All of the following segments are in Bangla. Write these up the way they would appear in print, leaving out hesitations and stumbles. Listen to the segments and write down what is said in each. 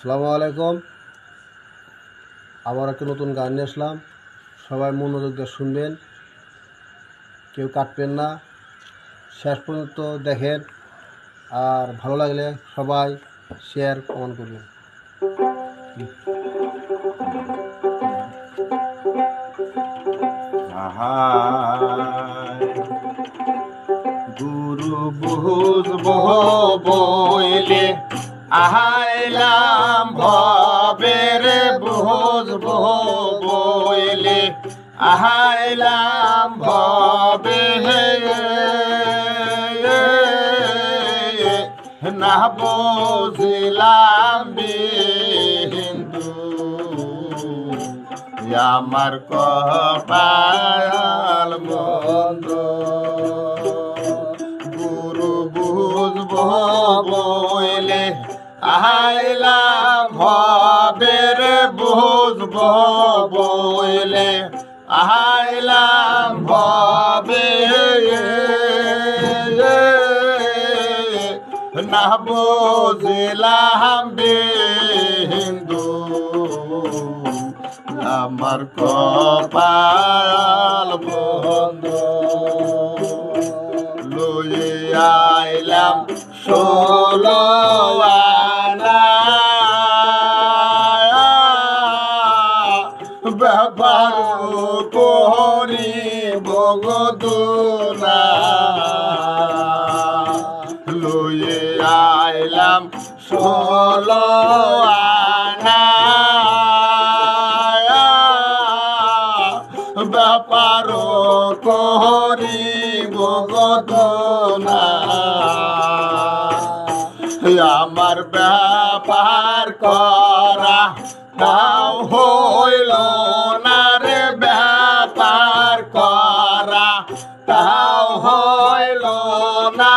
আসসালামু আলাইকুম। আবার একটা নতুন গান নিয়ে আসলাম। সবাই মনোযোগ দিয়ে শুনবেন, কেউ কাটবেন না, শেষ পর্যন্ত দেখেন। আর ভালো লাগলে সবাই শেয়ার কমেন্ট করবেন। গুরু বুঝব বইলে আহাইলাম ভবের বুঝব বইলে আহাইলাম ভবে না বুঝিলাম বিন্দু আমার কপাল মন্দ গুরু বুঝব বইলে আইলাম ভবের বুঝব বইলে আইলাম ভবে না বুঝিলাম বিন্দু আমার কপাল বন্ধ লয়ে আইলাম 16 আনা ব্যাপার করি বগদুনা লয়ে আইলাম 16 আনা ব্যাপার করিব গদনা আমার ব্যাপার করা তাও হইল না রে ব্যাপার করা তাও হইল না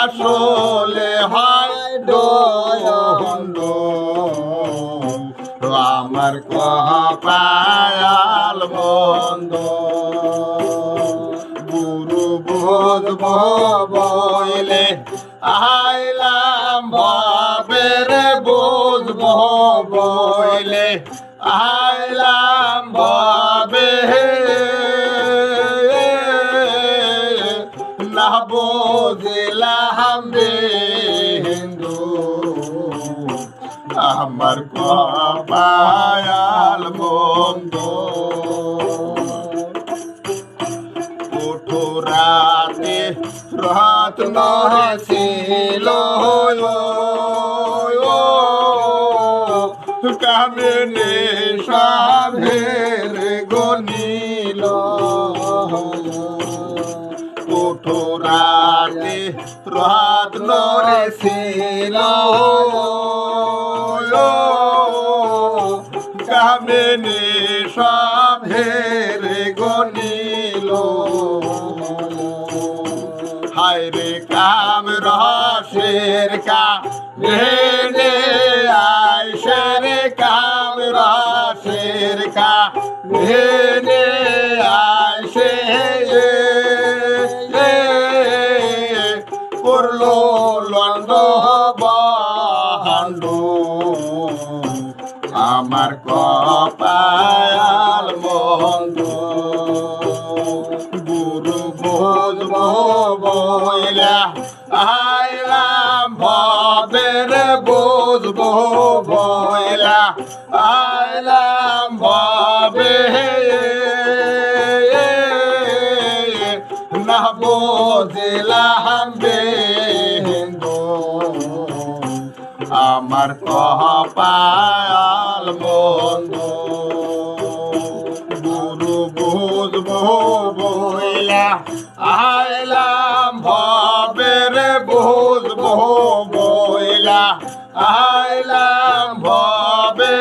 আসলে হয় দন্ড আমার কপাল বন্ধ গুরু বুঝব বইলে আইলাম ভবের বুঝব বইলে আইলাম ভবে না বুঝিলাম বিন্দু আমার কপাল বন্ধ ওঠো রাতে রাত নছিল কামিনী সাধের গনিল ওঠো রাতে রাত নছিল কামিনী সাধের গনিল হায়রে কাম রসের কামিনী আইসের কাম রসের কামিনী আইসে করলো লন্ড বাহান্ড আমার কপাল মন্দ গুরু বুঝব বইলা আইলাম ভবের বুঝব বইলা আইলাম ভবে না বুঝিলাম বিন্দু আমার কপাল বন্ধ গুরু বুঝব বইলা আইলাম ভবের বুঝব বইলা আইলাম ভবে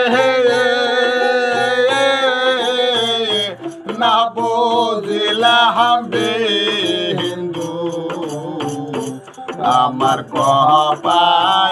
না বুঝিলাম বিন্দু আমার কপাল